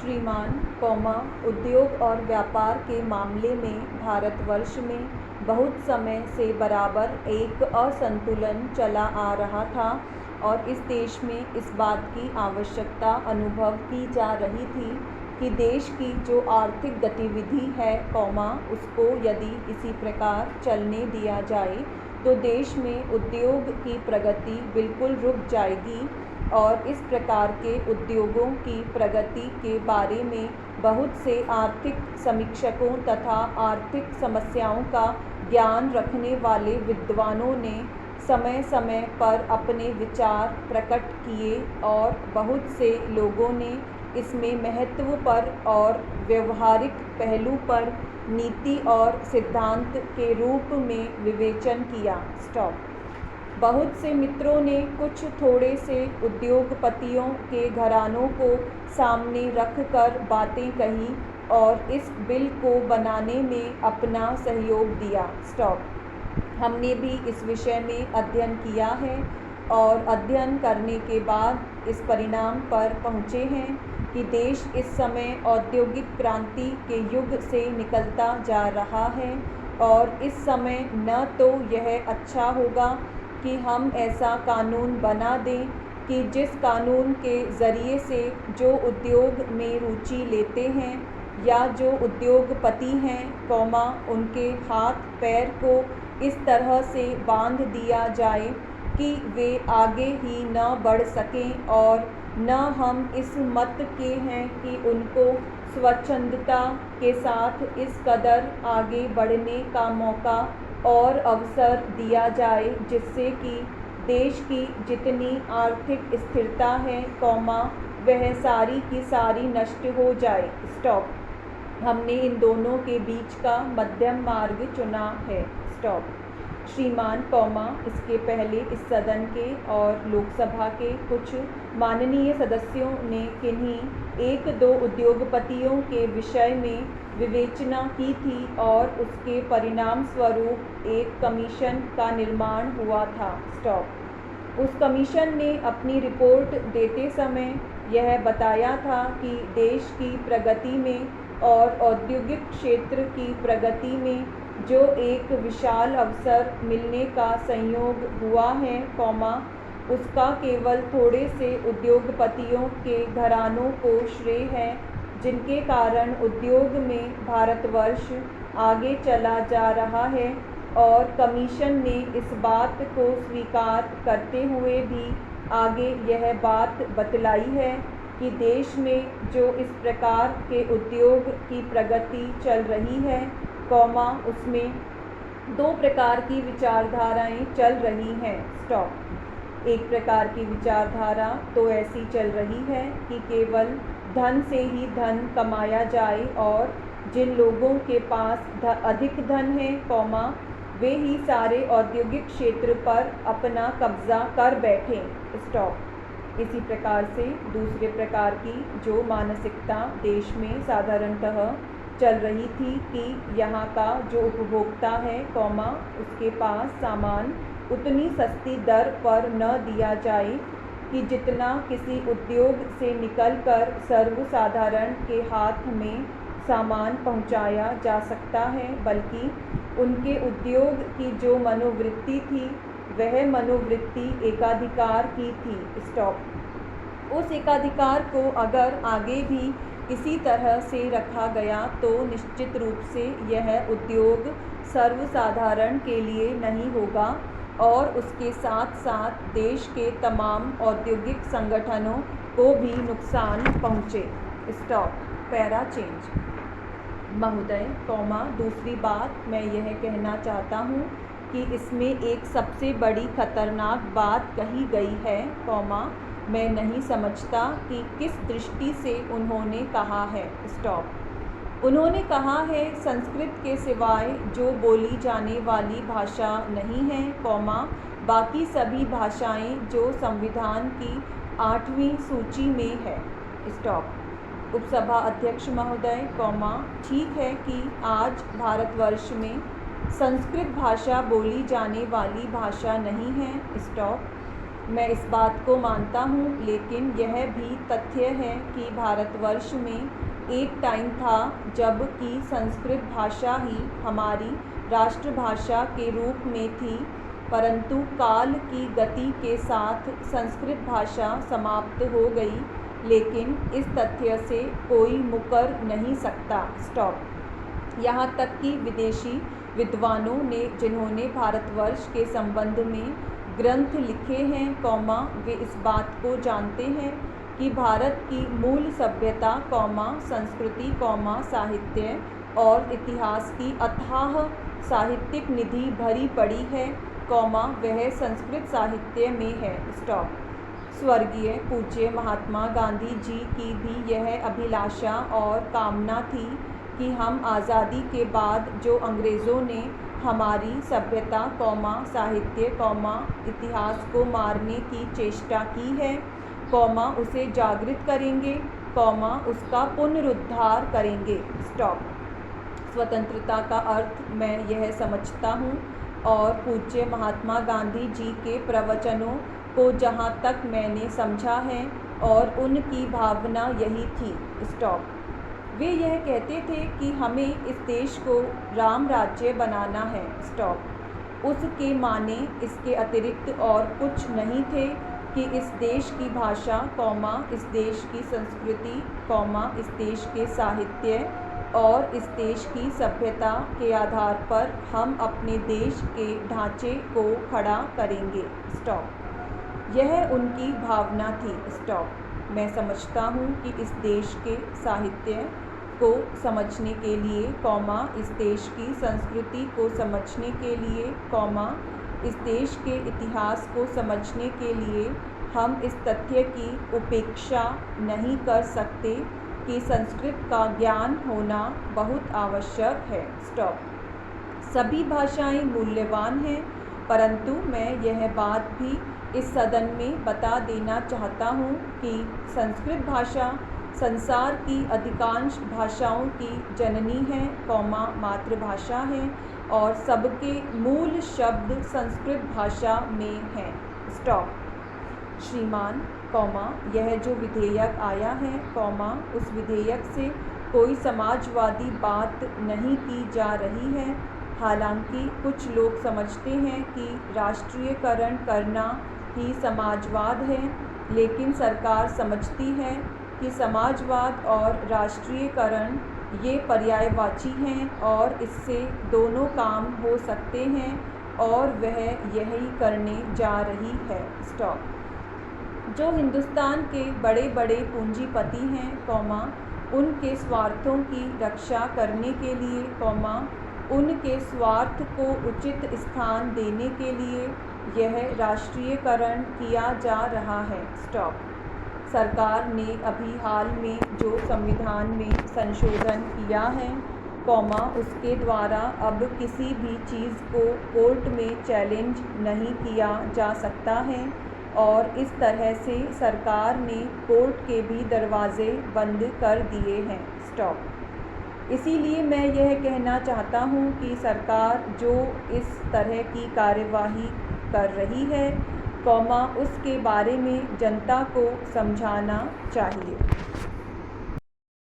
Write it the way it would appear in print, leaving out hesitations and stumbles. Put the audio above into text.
श्रीमान, उद्योग और व्यापार के मामले में भारतवर्ष में बहुत समय से बराबर एक असंतुलन चला आ रहा था और इस देश में इस बात की आवश्यकता अनुभव की जा रही थी कि देश की जो आर्थिक गतिविधि है उसको यदि इसी प्रकार चलने दिया जाए तो देश में उद्योग की प्रगति बिल्कुल रुक जाएगी और इस प्रकार के उद्योगों की प्रगति के बारे में बहुत से आर्थिक समीक्षकों तथा आर्थिक समस्याओं का ज्ञान रखने वाले विद्वानों ने समय समय पर अपने विचार प्रकट किए और बहुत से लोगों ने इसमें महत्व पर और व्यवहारिक पहलू पर नीति और सिद्धांत के रूप में विवेचन किया। बहुत से मित्रों ने कुछ थोड़े से उद्योगपतियों के घरानों को सामने रखकर बातें कही और इस बिल को बनाने में अपना सहयोग दिया। हमने भी इस विषय में अध्ययन किया है और अध्ययन करने के बाद इस परिणाम पर पहुँचे हैं कि देश इस समय औद्योगिक क्रांति के युग से निकलता जा रहा है और इस समय न तो यह अच्छा होगा कि हम ऐसा कानून बना दें कि जिस कानून के ज़रिए से जो उद्योग में रुचि लेते हैं या जो उद्योगपति हैं उनके हाथ पैर को इस तरह से बांध दिया जाए कि वे आगे ही न बढ़ सकें और न हम इस मत के हैं कि उनको स्वच्छंदता के साथ इस कदर आगे बढ़ने का मौका और अवसर दिया जाए जिससे कि देश की जितनी आर्थिक स्थिरता है वह सारी की सारी नष्ट हो जाए। हमने इन दोनों के बीच का मध्यम मार्ग चुना है। श्रीमान इसके पहले इस सदन के और लोकसभा के कुछ माननीय सदस्यों ने किन्हीं एक दो उद्योगपतियों के विषय में विवेचना की थी और उसके परिणाम स्वरूप एक कमीशन का निर्माण हुआ था। उस कमीशन ने अपनी रिपोर्ट देते समय यह बताया था कि देश की प्रगति में और औद्योगिक क्षेत्र की प्रगति में जो एक विशाल अवसर मिलने का संयोग हुआ है उसका केवल थोड़े से उद्योगपतियों के घरानों को श्रेय है जिनके कारण उद्योग में भारतवर्ष आगे चला जा रहा है और कमीशन ने इस बात को स्वीकार करते हुए भी आगे यह बात बतलाई है कि देश में जो इस प्रकार के उद्योग की प्रगति चल रही है उसमें दो प्रकार की विचारधाराएं चल रही हैं। एक प्रकार की विचारधारा तो ऐसी चल रही है कि केवल धन से ही धन कमाया जाए और जिन लोगों के पास अधिक धन है वे ही सारे औद्योगिक क्षेत्र पर अपना कब्जा कर बैठें। इसी प्रकार से दूसरे प्रकार की जो मानसिकता देश में साधारणतः चल रही थी कि यहाँ का जो उपभोक्ता है उसके पास सामान उतनी सस्ती दर पर न दिया जाए कि जितना किसी उद्योग से निकलकर सर्वसाधारण के हाथ में सामान पहुँचाया जा सकता है, बल्कि उनके उद्योग की जो मनोवृत्ति थी वह मनोवृत्ति एकाधिकार की थी। उस एकाधिकार को अगर आगे भी इसी तरह से रखा गया तो निश्चित रूप से यह उद्योग सर्वसाधारण के लिए नहीं होगा और उसके साथ साथ देश के तमाम औद्योगिक संगठनों को भी नुकसान पहुँचे। पैरा चेंज महोदय दूसरी बात मैं यह कहना चाहता हूँ कि इसमें एक सबसे बड़ी खतरनाक बात कही गई है मैं नहीं समझता कि किस दृष्टि से उन्होंने कहा है। उन्होंने कहा है संस्कृत के सिवाय जो बोली जाने वाली भाषा नहीं है बाकी सभी भाषाएं जो संविधान की 8वीं सूची में है। उपसभा अध्यक्ष महोदय ठीक है कि आज भारतवर्ष में संस्कृत भाषा बोली जाने वाली भाषा नहीं है। मैं इस बात को मानता हूँ, लेकिन यह भी तथ्य है कि भारतवर्ष में एक टाइम था जब कि संस्कृत भाषा ही हमारी राष्ट्रभाषा के रूप में थी, परंतु काल की गति के साथ संस्कृत भाषा समाप्त हो गई। लेकिन इस तथ्य से कोई मुकर नहीं सकता। यहाँ तक कि विदेशी विद्वानों ने, जिन्होंने भारतवर्ष के संबंध में ग्रंथ लिखे हैं, वे इस बात को जानते हैं कि भारत की मूल सभ्यता, संस्कृति, साहित्य और इतिहास की अथाह साहित्यिक निधि भरी पड़ी है, वह संस्कृत साहित्य में है। स्वर्गीय पूज्य महात्मा गांधी जी की भी यह अभिलाषा और कामना थी कि हम आज़ादी के बाद जो अंग्रेज़ों ने हमारी सभ्यता, साहित्य, इतिहास को मारने की चेष्टा की है, उसे जागृत करेंगे, उसका पुनरुद्धार करेंगे। स्वतंत्रता का अर्थ मैं यह समझता हूँ और पूज्य महात्मा गांधी जी के प्रवचनों को जहाँ तक मैंने समझा है और उनकी भावना यही थी। वे यह कहते थे कि हमें इस देश को राम राज्य बनाना है। उसके माने इसके अतिरिक्त और कुछ नहीं थे कि इस देश की भाषा, इस देश की संस्कृति, इस देश के साहित्य और इस देश की सभ्यता के आधार पर हम अपने देश के ढांचे को खड़ा करेंगे। यह उनकी भावना थी। मैं समझता हूँ कि इस देश के साहित्य को समझने के लिए, इस देश की संस्कृति को समझने के लिए, इस देश के इतिहास को समझने के लिए हम इस तथ्य की उपेक्षा नहीं कर सकते कि संस्कृत का ज्ञान होना बहुत आवश्यक है। सभी भाषाएं मूल्यवान हैं, परंतु मैं यह बात भी इस सदन में बता देना चाहता हूँ कि संस्कृत भाषा संसार की अधिकांश भाषाओं की जननी है, मातृभाषा है और सबके मूल शब्द संस्कृत भाषा में हैं। श्रीमान, यह जो विधेयक आया है, उस विधेयक से कोई समाजवादी बात नहीं की जा रही है। हालांकि कुछ लोग समझते हैं कि राष्ट्रीयकरण करना ही समाजवाद है, लेकिन सरकार समझती है कि समाजवाद और राष्ट्रीयकरण ये पर्यायवाची हैं और इससे दोनों काम हो सकते हैं और वह यही करने जा रही है। जो हिंदुस्तान के बड़े बड़े पूंजीपति हैं, उनके स्वार्थों की रक्षा करने के लिए, उनके स्वार्थ को उचित स्थान देने के लिए यह राष्ट्रीयकरण किया जा रहा है। सरकार ने अभी हाल में जो संविधान में संशोधन किया है, उसके द्वारा अब किसी भी चीज़ को कोर्ट में चैलेंज नहीं किया जा सकता है और इस तरह से सरकार ने कोर्ट के भी दरवाज़े बंद कर दिए हैं। इसीलिए मैं यह कहना चाहता हूँ कि सरकार जो इस तरह की कार्यवाही कर रही है, उसके बारे में जनता को समझाना चाहिए।